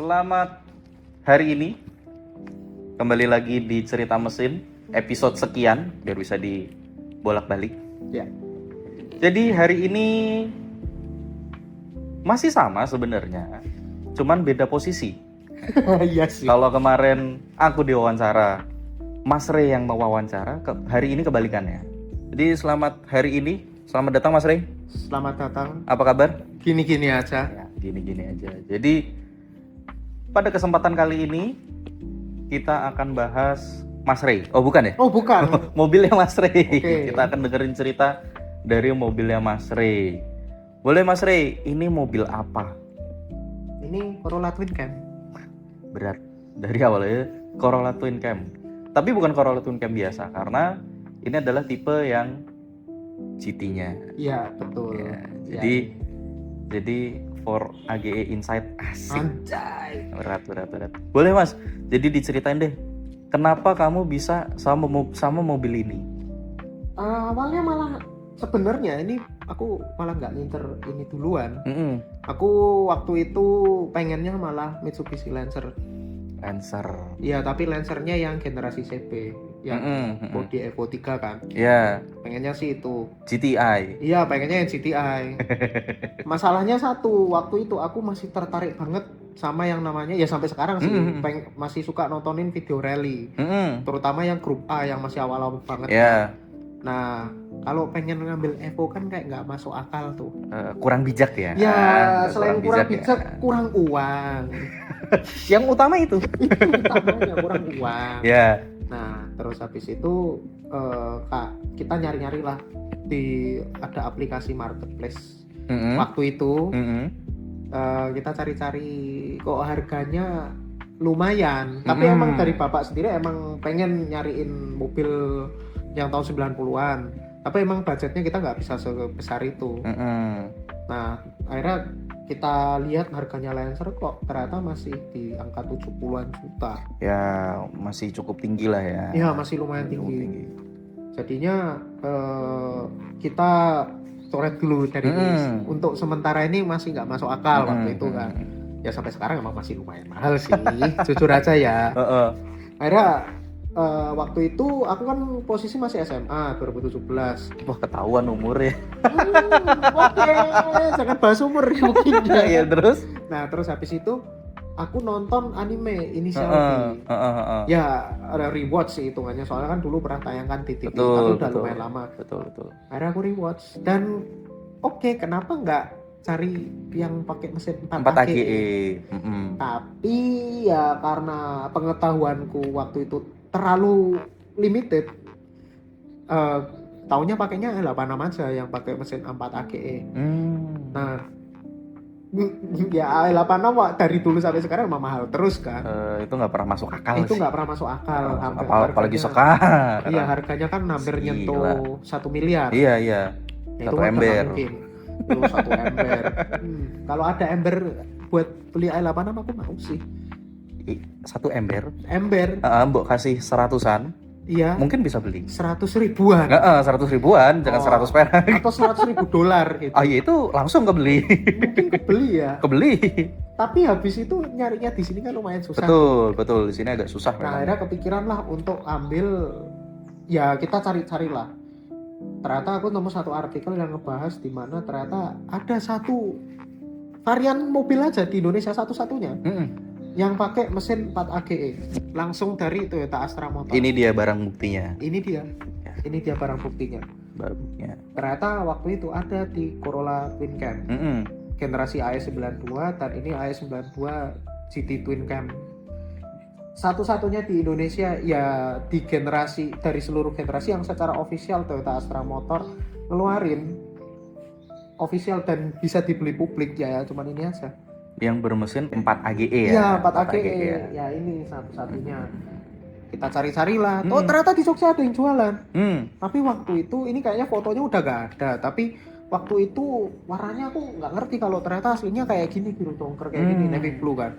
Selamat hari ini kembali lagi di Cerita Mesin episode sekian biar bisa dibolak-balik. Ya. Jadi hari ini masih sama sebenarnya, cuman beda posisi. Iya sih. Kalau kemarin aku diwawancara, Mas Rey yang mewawancara, hari ini kebalikannya. Jadi selamat hari ini, selamat datang Mas Rey. Selamat datang. Apa kabar? Gini-gini aja. Ya, gini-gini aja. Jadi pada kesempatan kali ini kita akan bahas Mas Rey. Oh bukan ya? Oh bukan. Mobilnya Mas Rey. Oke. Kita akan dengerin cerita dari mobilnya Mas Rey. Boleh Mas Rey, ini mobil apa? Ini Corolla Twin Cam. Berat. Dari awalnya Corolla Twin Cam. Tapi bukan Corolla Twin Cam biasa karena ini adalah tipe yang GT-nya. Iya betul. Ya, Ya. jadi for AGE Insight asik. Anjay. Berat. Boleh Mas, jadi diceritain deh, kenapa kamu bisa sama mobil ini? Awalnya malah sebenarnya ini aku malah nggak ngincer ini duluan. Mm-mm. Aku waktu itu pengennya malah Mitsubishi Lancer. Lancer. Iya tapi Lancernya yang generasi CB, yang Mm-mm. bodi Evo 3 kan. Ya, Pengennya sih itu. GTI. Iya pengennya yang GTI. Masalahnya satu, waktu itu aku masih tertarik banget sama yang namanya, ya sampai sekarang sih masih suka nontonin video rally, Mm-mm. terutama yang grup A yang masih awal-awal banget. Ya, Nah kalau pengen ngambil Evo kan kayak nggak masuk akal tuh. kurang bijak ya. Ya selain kurang ya. bijak, kurang uang. Yang utama itu. Utamanya kurang uang. Ya. Nah terus habis itu kita nyari-nyari lah ada aplikasi marketplace. Mm-mm. Waktu itu Mm-mm. kita cari-cari kok harganya lumayan. Tapi emang dari bapak sendiri emang pengen nyariin mobil yang tahun 90-an. Tapi emang budgetnya kita nggak bisa sebesar itu. Mm-mm. Nah akhirnya kita lihat harganya Lancer kok ternyata masih di angka 70-an juta. Ya, masih cukup tinggi lah ya. Iya masih lumayan Cukup tinggi. Jadinya kita coret dulu dari untuk sementara ini masih nggak masuk akal waktu itu kan. Ya sampai sekarang emang masih lumayan mahal sih, jujur aja ya. Akhirnya waktu itu aku kan posisi masih SMA 2017. Wah, ketahuan umurnya. Oke, jangan bahas umur ya mungkin. Ya terus? Nah terus habis itu aku nonton anime Initial D. Ya ada rewatch sih hitungannya, soalnya kan dulu pernah tayangkan di TV, tapi udah lumayan lama. Betul. Akhirnya aku rewatch dan oke, kenapa nggak cari yang pakai mesin 4 AGE. Tapi ya karena pengetahuanku waktu itu terlalu limited, taunya pakainya L86 aja yang pakai mesin 4 AGE. Nah ya L86 dari dulu sampai sekarang emang mahal terus kan. Itu nggak pernah masuk akal. Itu nggak pernah masuk akal. Apalagi sekarang. Iya harganya kan hampir nyentuh 1 miliar. Iya. Ya, Satu ember. Itu 1 ember. Kalau ada ember buat beli L86 aku mau sih. 1 ember. Mbok kasih 100-an. Iya. Mungkin bisa beli. 100 ribuan. 100 ribuan, jangan 100 perak. Atau 100 ribu dolar gitu. Iya itu langsung kebeli. Mungkin kebeli ya. Kebeli. Tapi habis itu nyarinya di sini kan lumayan susah. Betul. Di sini agak susah. Nah, akhirnya kepikiran lah untuk ambil, ya kita cari-carilah. Ternyata aku nemu satu artikel yang ngebahas di mana ternyata ada satu varian mobil aja di Indonesia satu-satunya yang pakai mesin 4 AGE langsung dari Toyota Astra Motor. Ini dia barang buktinya. Ini dia barang buktinya. barunya. Ternyata waktu itu ada di Corolla Twin Cam. Generasi AS92 dan ini AS92 GT Twin Cam. Satu-satunya di Indonesia ya di generasi dari seluruh generasi yang secara official Toyota Astra Motor ngeluarin official dan bisa dibeli publik ya cuman ini aja. Yang bermesin 4 AGE ya. Iya, 4 AGE. Ya ini satu-satunya. Kita cari-carilah. Oh, ternyata di Jogja ada yang jualan. Tapi waktu itu ini kayaknya fotonya udah gak ada, tapi waktu itu warnanya aku nggak ngerti kalau ternyata aslinya kayak gini, biru dongker kayak gini, navy blue kan.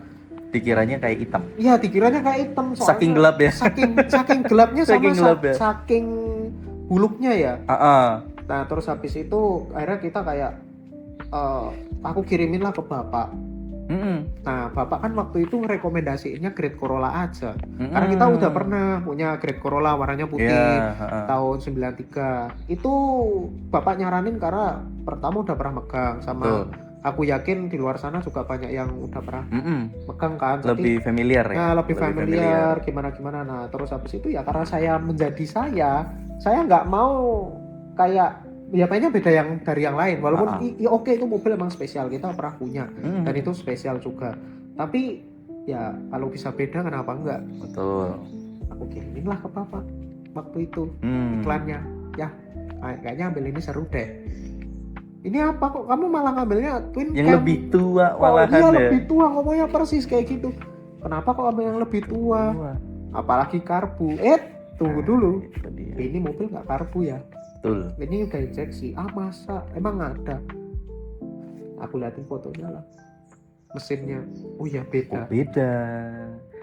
Dikiranya kayak hitam. Iya, dikiranya kayak hitam soalnya. Saking gelap ya. Saking gelapnya sama Saking gelap ya. saking buluknya ya. Heeh. Nah, terus habis itu akhirnya kita kayak aku kirimin lah ke bapak. Nah, bapak kan waktu itu rekomendasinya Great Corolla aja. Karena kita udah pernah punya Great Corolla warnanya putih tahun 93. Itu bapak nyaranin karena pertama udah pernah megang sama aku yakin di luar sana juga banyak yang udah pernah megang kan. Lebih familiar ya. Nah, lebih familiar gimana. Nah, terus habis itu ya karena saya menjadi saya nggak mau kayak ya pengennya beda yang dari yang lain walaupun oke itu mobil emang spesial kita pernah punya dan itu spesial juga tapi ya kalau bisa beda kenapa enggak. Betul. Aku kirimin lah ke bapak waktu itu iklannya ya kayaknya ambil ini seru deh. Ini apa kok kamu malah ngambilnya Twin yang Cam lebih tua malahan dia ya. lebih tua ngomongnya persis kayak gitu. Kenapa kok ambil yang lebih tua apalagi karbu tunggu dulu ini mobil nggak karbu ya. Betul. Ini udah injeksi. Masa? Emang ada? Aku liatin fotonya lah. Mesinnya. Oh ya beda. Beda.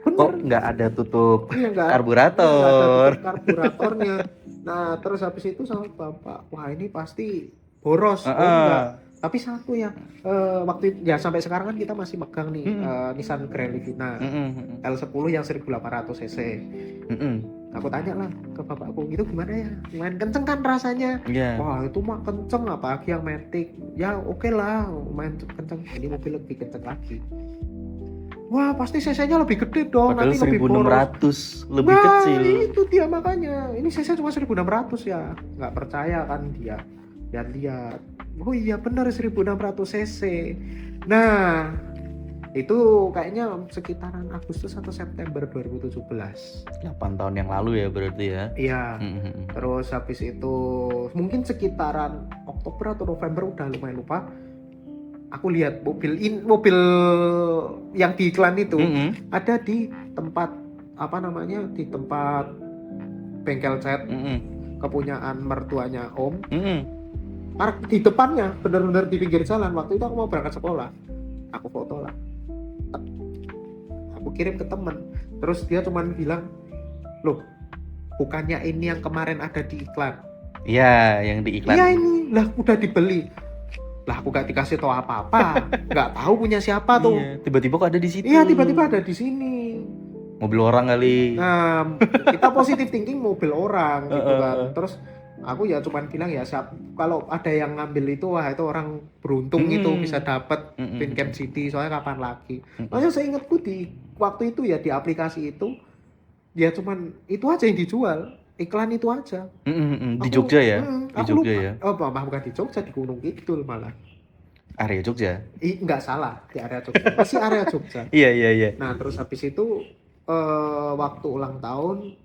Bener. Kok nggak ada tutup karburator? Nggak ada tutup karburatornya. Nah terus habis itu sama bapak. Wah ini pasti boros. Enggak. Tapi satu ya. Waktu ya sampai sekarang kan kita masih megang nih Nissan Grandivina L10 yang 1800 cc. Aku tanya lah ke bapakku, itu gimana ya? Lumayan kenceng kan rasanya? Wah itu mah kenceng apalagi yang Matic. Ya oke lah, lumayan kenceng. Ini mobil lebih kenceng lagi. Wah pasti cc-nya lebih gede dong. Padahal nanti 1600 lebih kecil. Itu dia makanya. Ini cc cuma 1600 ya. Nggak percaya kan dia. Dan lihat. Oh iya benar 1600 cc. Nah itu kayaknya sekitaran Agustus atau September 2017. 8 tahun yang lalu ya berarti ya. Iya. Terus habis itu mungkin sekitaran Oktober atau November udah lumayan lupa. Aku lihat mobil yang di iklan itu ada di tempat di tempat bengkel cat kepunyaan mertuanya Om. Di depannya benar-benar di pinggir jalan. Waktu itu aku mau berangkat sekolah. Aku foto lah. Aku kirim ke temen, terus dia cuman bilang, loh bukannya ini yang kemarin ada di iklan? Iya yang di iklan. Iya ini lah udah dibeli lah, aku gak dikasih tahu apa-apa, nggak tahu punya siapa tuh. Tiba-tiba kok ada di situ. Iya tiba-tiba ada di sini. Mobil orang kali. Nah kita positive thinking mobil orang gitu kan. Terus aku ya cuman bilang ya kalau ada yang ngambil itu wah itu orang beruntung itu bisa dapat Twin Cam City soalnya kapan lagi. Makanya saya ingatku di waktu itu ya di aplikasi itu dia cuman itu aja yang dijual, iklan itu aja. Di Jogja ya? Di Jogja lupa. ya? Oh bukan di Jogja, di Gunung Kidul malah. Area Jogja? Enggak salah, di area Jogja. Masih area Jogja. Iya. Nah terus habis itu waktu ulang tahun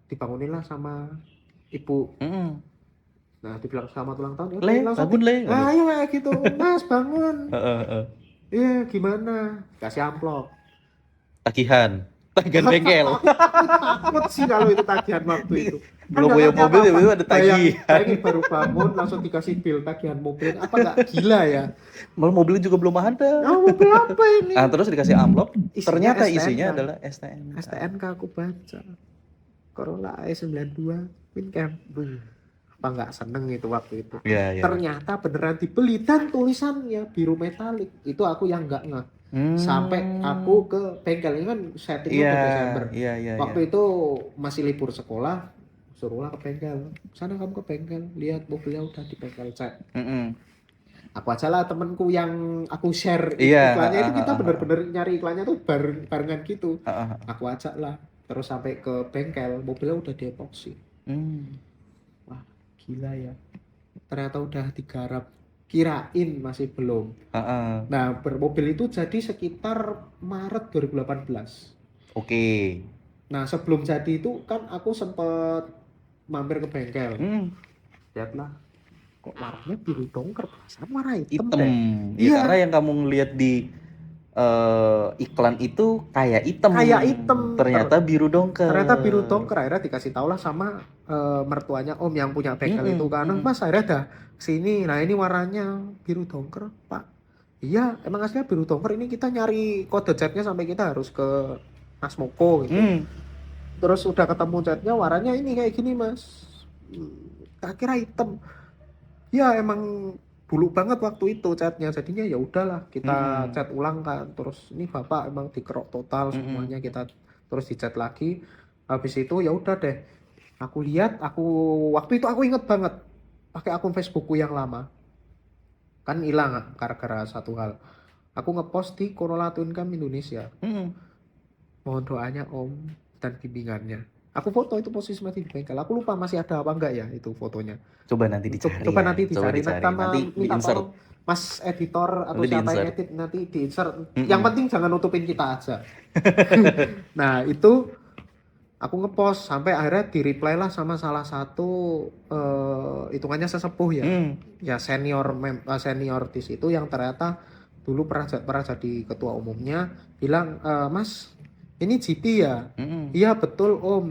dibangunin lah sama ibu. Nah dibilang selamat ulang tahun bangun Le. Nah iya kayak gitu, Mas bangun. Iya gimana, kasih amplop tagihan bengkel. Takut sih kalau itu tagihan waktu itu. Belum punya mobil tiba-tiba ada tagihan. Bayangin baru bangun langsung dikasih bill tagihan mobil, apa nggak gila ya? Malah mobilnya juga belum ada. Mobil apa ini? Nah terus dikasih amplop, ternyata STNK. isinya adalah STNK. STNK aku baca Corolla AS92 Twin Cam. Apa nggak seneng itu waktu itu. Iya. Ternyata beneran dibeli dan tulisannya biru metalik. Itu aku yang nggak ngeh. Sampai aku ke bengkel, ini kan settingnya ke Desember. Waktu itu masih libur sekolah, suruhlah ke bengkel. Sana kamu ke bengkel, lihat mobilnya udah di bengkel cat. Aku aja lah temenku yang aku share iklannya itu kita bener-bener nyari iklannya tuh barengan gitu. Aku ajak lah, terus sampai ke bengkel mobilnya udah diepoksi. Wah gila ya. ternyata udah digarap, kirain masih belum. Heeh. Nah, bermobil itu jadi sekitar Maret 2018. Oke. Nah, sebelum jadi itu kan aku sempet mampir ke bengkel. Lihatlah, kok warnanya biru dongker, perasaan warna hitam Hitam. deh. Ya Iya. karena yang kamu ngeliat di iklan itu kayak hitam. Kayak hitam. Ternyata biru dongker. Ternyata biru dongker. Akhirnya dikasih tau lah sama mertuanya Om yang punya bengkel itu kan. Mas, akhirnya dah sini. Nah, ini warnanya biru dongker, Pak. Iya, emang aslinya biru dongker. Ini kita nyari kode catnya sampai kita harus ke Nasmoko gitu. Terus udah ketemu catnya, warnanya ini kayak gini, Mas. Kira hitam. Ya emang buluk banget waktu itu catnya, jadinya ya udahlah kita cat ulang kan. Terus ini bapak emang dikerok total semuanya, kita terus dicat lagi. Habis itu ya udah deh, aku lihat, waktu itu aku inget banget pakai akun Facebookku yang lama kan hilang gara-gara satu hal. Aku ngepost di Corolla Twin Cam Indonesia, mohon doanya Om dan bimbingannya. Aku foto itu posisi masih di bengkel. Aku lupa masih ada apa enggak ya itu fotonya. Coba nanti dicari. Coba nanti dicari. Nanti Minta di-insert. tolong Mas editor atau Nanti siapa yang di-insert. edit nanti di-insert. Yang penting jangan nutupin kita aja. Nah, itu aku ngepost sampai akhirnya di-reply lah sama salah satu hitungannya sesepuh ya. Ya senior di situ yang ternyata dulu pernah jadi ketua umumnya, bilang, "Mas, ini GT ya?" Iya betul Om.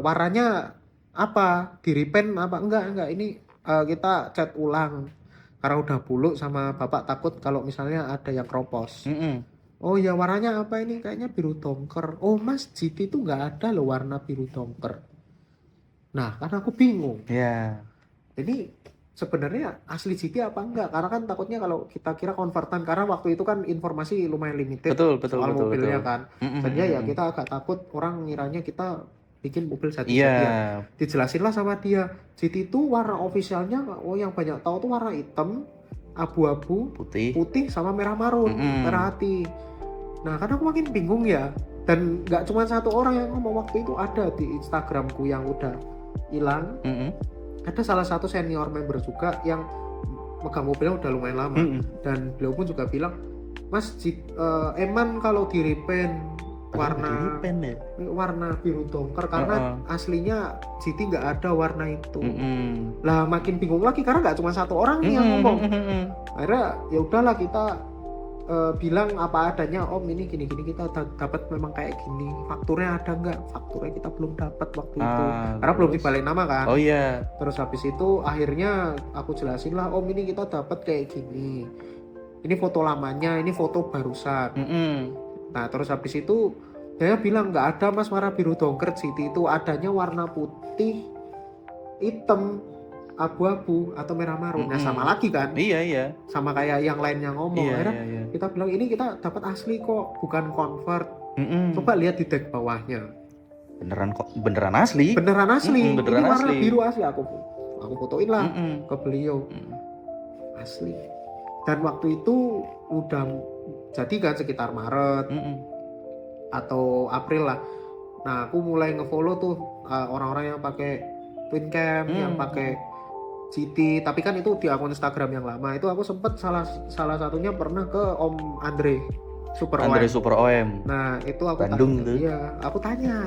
Warnanya apa? Di repaint apa? Enggak. Ini kita cat ulang karena udah buluk sama bapak, takut kalau misalnya ada yang keropos. Oh ya, warnanya apa ini? Kayaknya biru dongker. Oh Mas, GT itu nggak ada loh warna biru dongker. Nah, karena aku bingung. Ya. Ini sebenarnya asli GT apa enggak? Karena kan takutnya kalau kita kira konvertan, karena waktu itu kan informasi lumayan limited soal mobilnya kan. Jadinya ya kita agak takut orang ngiranya kita bikin mobil jadi-jadian. Dijelasin lah sama dia, GT itu warna ofisialnya, yang banyak tahu tuh warna hitam, abu-abu, putih sama merah marun, merah hati. Nah, karena aku makin bingung ya. Dan nggak cuma satu orang yang ngomong waktu itu, ada di Instagramku yang udah hilang. Ada salah satu senior member juga yang megang mobilnya udah lumayan lama. Dan beliau pun juga bilang, Mas, eman kalau di repaint warna biru dongker karena aslinya GT nggak ada warna itu. Lah makin bingung lagi karena nggak cuma satu orang nih yang ngomong. Akhirnya ya udahlah kita bilang apa adanya, Om ini gini kita dapat memang kayak gini, fakturnya ada nggak? Fakturnya kita belum dapat waktu itu karena belum dibalik nama kan. Oh iya. Terus habis itu akhirnya aku jelasin lah, Om ini kita dapat kayak gini, ini foto lamanya, ini foto barusan. Nah terus habis itu dia bilang nggak ada Mas warna biru dongker GT itu, adanya warna putih, hitam, abu-abu atau merah marun. Nah sama lagi kan, iya sama kayak yang lainnya ngomong. Akhirnya kita bilang ini kita dapat asli kok, bukan convert. Coba lihat di tag bawahnya, beneran asli. ini warna asli. biru asli. Aku fotoin lah ke beliau, asli. Dan waktu itu udah jadi kan sekitar Maret atau April lah. Nah aku mulai ngefollow tuh orang-orang yang pakai Twin Cam, yang pakai GT, tapi kan itu di akun Instagram yang lama. Itu aku sempet salah satunya pernah ke Om Andre Super OM. Nah itu aku Bandung tanya, iya aku tanya,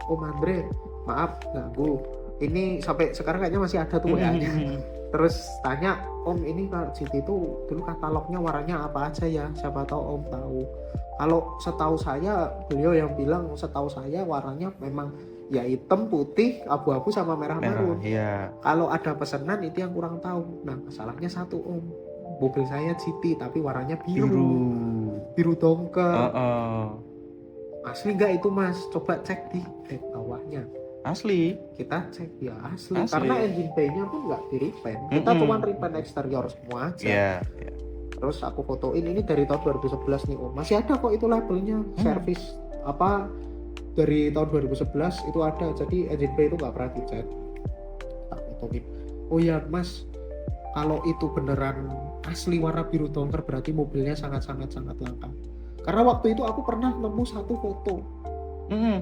Om Andre maaf ganggu, ini sampai sekarang kayaknya masih ada tuh WA-nya. Terus tanya, Om ini kalau GT itu dulu katalognya warnanya apa aja ya, siapa tahu Om tahu. Kalau setahu saya, beliau yang bilang setahu saya warnanya memang ya hitam, putih, abu-abu sama merah marun. Kalau ada pesanan itu yang kurang tahu. Nah masalahnya satu Om, mobil saya GT tapi warnanya biru dongker. Asli nggak itu Mas? Coba cek di tag bawahnya. Asli. Kita cek ya asli. Karena engine bay-nya pun nggak di repaint. Kita cuma repaint eksterior semua aja. Terus aku fotoin, ini dari tahun 2011 nih Om. Masih ada kok itu labelnya, service apa dari tahun 2011 itu ada. Jadi engine bay itu nggak pernah dicat. Tak fotoin. Oh ya Mas, kalau itu beneran asli warna biru dongker berarti mobilnya sangat langka. Karena waktu itu aku pernah nemu satu foto.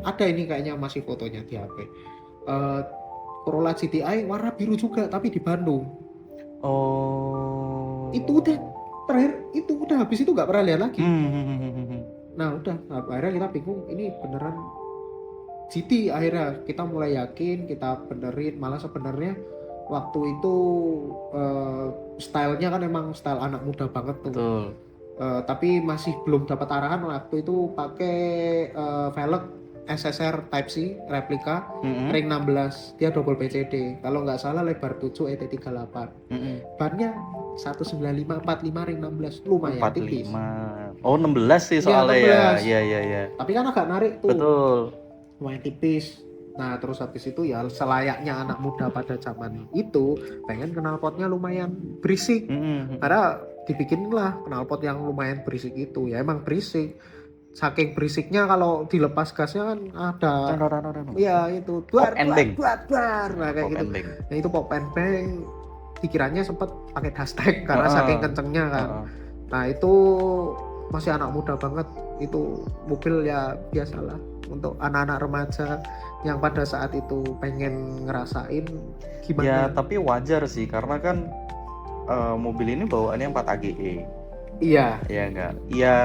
Ada ini kayaknya masih fotonya di HP. Corolla GTI warna biru juga tapi di Bandung. Oh. Itu udah terakhir, itu udah habis itu nggak pernah lihat lagi. Hmm. Nah udah, akhirnya kita bingung ini beneran GT. Akhirnya kita mulai yakin, kita benerin. Malah sebenarnya waktu itu stylenya kan emang style anak muda banget tuh. Betul. Tapi masih belum dapat arahan waktu itu pakai velg SSR Type C replika ring 16, dia double PCD. Kalau nggak salah lebar 7 ET38. Bannya 195/45 ring 16, lumayan tipis. 45. Oh 16 sih soalnya ya. 16. Iya. Tapi kan agak narik tuh. Betul. Lumayan tipis. Nah terus habis itu ya selayaknya anak muda pada zaman itu pengen knalpotnya lumayan berisik. Karena dibikin lah knalpot yang lumayan berisik itu. Ya emang berisik. Saking berisiknya kalau dilepas gasnya kan ada. Iya itu. Duar. Nah kayak gitu. Nah itu pop and bang. Pikirannya sempet pakai dashtek karena saking kencengnya kan. Nah itu masih anak muda banget. Itu mobil ya biasalah untuk anak-anak remaja yang pada saat itu pengen ngerasain gimana. Ya tapi wajar sih karena kan mobil ini bawaannya 4 AGE. Iya. Iya enggak? Iya.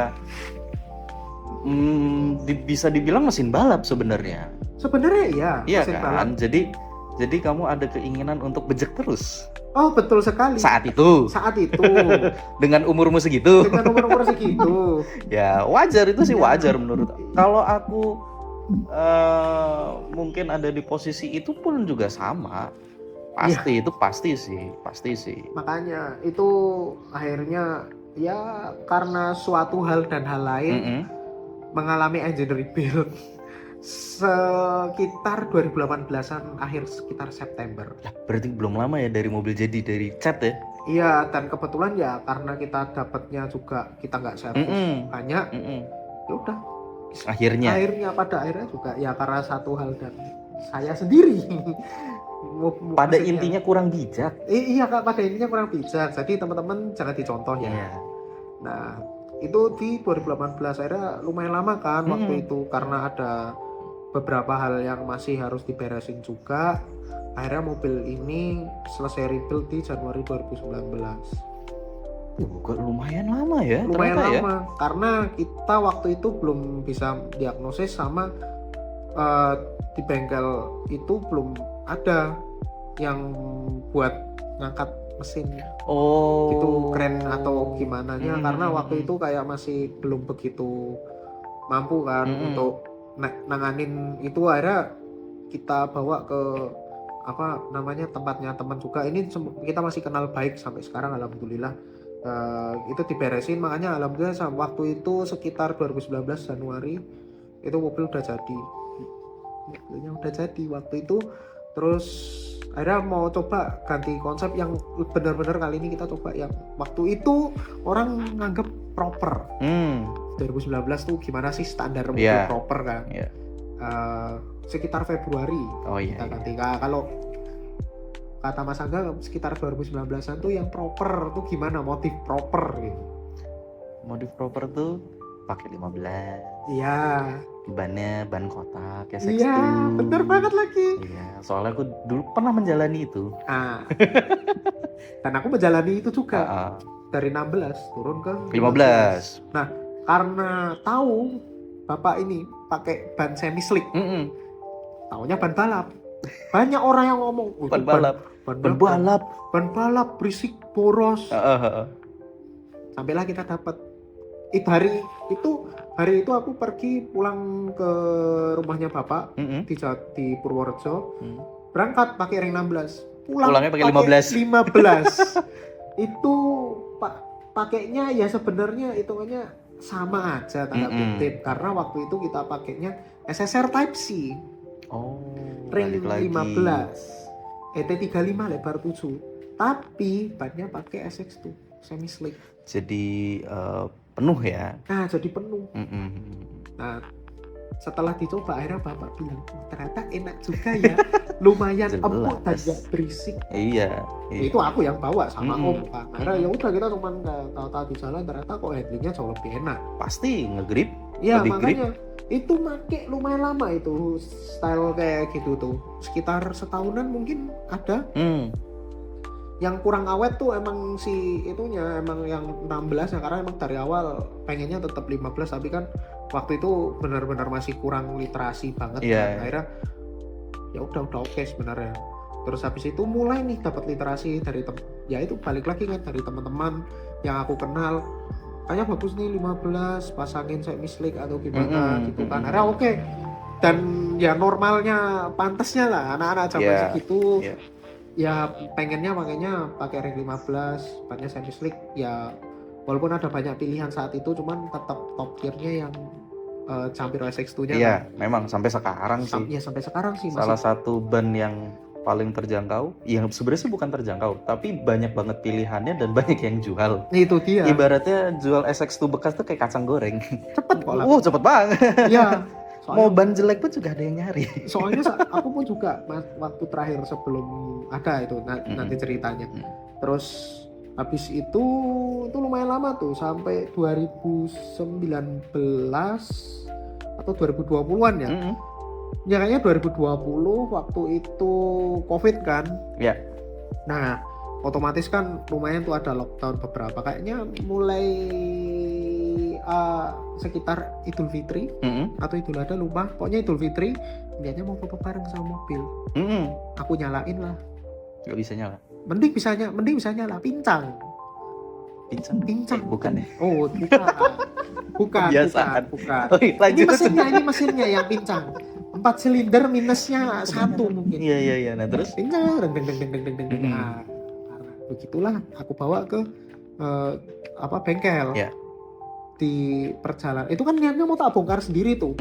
Bisa dibilang mesin balap sebenarnya. Sebenarnya iya. Iya mesin kan? balap. Jadi kamu ada keinginan untuk bejek terus. Oh betul sekali. Saat itu. Dengan umurmu segitu. Dengan umur segitu. Ya wajar, itu sih wajar menurut. Kalau aku mungkin ada di posisi itu pun juga sama. Pasti itu pasti sih. Makanya itu akhirnya ya karena suatu hal dan hal lain mengalami engine rebuild sekitar 2018an akhir sekitar September. Berarti belum lama ya dari mobil jadi dari cat ya? Iya, dan kebetulan ya karena kita dapatnya juga kita nggak servis banyak, ya udah. Akhirnya pada akhirnya juga ya karena satu hal dan saya sendiri. Pada intinya kurang bijak. Iya kak, pada intinya kurang bijak. Jadi teman-teman jangan dicontoh ya. Iya. Nah itu di 2018 akhirnya lumayan lama kan waktu itu karena ada beberapa hal yang masih harus diberesin juga. Akhirnya mobil ini selesai rebuild di Januari 2019. Kok lumayan lama ya? Lumayan lama ya? Karena kita waktu itu belum bisa diagnosis sama di bengkel itu belum ada yang buat ngangkat mesin. Oh. Gitu keren atau gimana nya karena waktu itu kayak masih belum begitu mampu kan untuk nanganin itu. Akhirnya kita bawa ke apa namanya tempatnya teman juga. Ini kita masih kenal baik sampai sekarang alhamdulillah. Itu diberesin, makanya alhamdulillah waktu itu sekitar 2019 Januari itu mobil udah jadi. Mobilnya udah jadi waktu itu. Terus akhirnya mau coba ganti konsep yang benar-benar kali ini kita coba yang waktu itu orang nganggep proper. 2019 tuh gimana sih standar mobil proper kan? Sekitar Februari kita ganti. Kalau kata Mas Angga sekitar 2019an tuh yang proper tuh gimana, motif proper gitu. Motif proper tuh pakai 15. Iya. Bannya ban kotak ya, SX2. Iya, bener banget lagi. Iya, soalnya aku dulu pernah menjalani itu. Dan aku menjalani itu juga. Dari 16 turun ke 15. Nah, karena tahu Bapak ini pakai ban semi slick. Taunya ban balap. Banyak orang yang ngomong ban balap berisik, boros. Sampailah kita dapat. Hari itu aku pergi pulang ke rumahnya Bapak di Purworejo. Berangkat pakai ring 16. Pulangnya pakai 15. Itu pakainya ya sebenarnya hitungannya sama aja tanda kutip karena waktu itu kita pakainya SSR Type C. Ring 15. ET35 lebar 7. Tapi bannya pakai SX2 semi slick. Jadi penuh ya. Nah, jadi penuh. Nah, setelah dicoba akhirnya Bapak bilang, ternyata enak juga ya. Lumayan empuk dan gak berisik. Iya. Itu aku yang bawa sama Om kan. Akhirnya ya udah kita cuman tahu di jalan ternyata kok handlingnya jauh lebih enak. Pasti ngegrip. Iya, lebih grip. makanya itu make lumayan lama itu style kayak gitu tuh. Sekitar setahunan mungkin ada. Yang kurang awet tuh emang si itunya, emang yang 16 ya, karena emang dari awal pengennya tetap 15, tapi kan waktu itu benar-benar masih kurang literasi banget Iya. kan. Akhirnya ya udah oke sebenarnya. Terus habis itu mulai nih dapat literasi dari ya itu balik lagi kan dari teman-teman yang aku kenal. Kayaknya bagus nih 15, pasangin semi-slick atau gimana gitu kan. Akhirnya oke. Dan ya normalnya pantasnya lah anak-anak zaman segitu. Ya pengennya makanya pakai ring 15, banyak semi-slick. Ya walaupun ada banyak pilihan saat itu, cuman tetap top tiernya yang Campiro SX2-nya. Iya, memang sampai sekarang sih. Ya sampai sekarang sih salah masih. satu ban yang paling terjangkau, yang sebenarnya bukan terjangkau, tapi banyak banget pilihannya dan banyak yang jual. Itu dia. Ibaratnya jual SX2 bekas tuh kayak kacang goreng. Cepet kok lah. Cepet banget. Iya. Mau ban jelek pun juga ada yang nyari. Soalnya aku pun juga waktu terakhir sebelum ada itu nanti ceritanya. Terus habis itu lumayan lama tuh sampai 2019 atau 2020-an ya. Ya kayaknya 2020 waktu itu Covid kan. Ya. Nah, otomatis kan lumayan tuh ada lockdown beberapa. Kayaknya mulai sekitar Idul Fitri atau Idul Adha lupa. Pokoknya Idul Fitri niatnya mau foto bareng sama mobil. Aku nyalain lah. Gak bisa nyala. Mending bisa nyala pincang. Bukan ya? Oh, bukan. Bukan. Oh, lanjut. Ini mesinnya yang pincang. 4 silinder minusnya 1 mungkin. Iya. Nah terus pincang, deng. Nah, karena begitulah aku bawa ke bengkel. Ya. Di perjalanan itu kan niatnya mau tak bongkar sendiri tuh.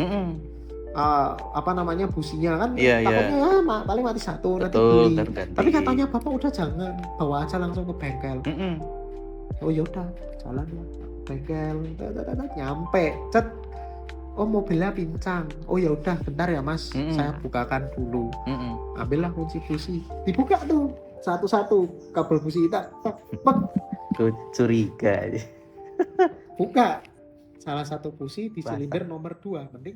Businya kan takutnya paling mati satu. Betul, nanti beli. Tapi katanya bapak udah jangan, bawa aja langsung ke bengkel. Oh yaudah, jalan lah bengkel, nyampe, oh mobilnya pincang. Oh ya udah bentar ya mas, saya bukakan dulu. Ambillah kunci busi, dibuka tuh satu-satu kabel busi kita. Aku curiga. Buka salah satu busi di silinder nomor 2, mending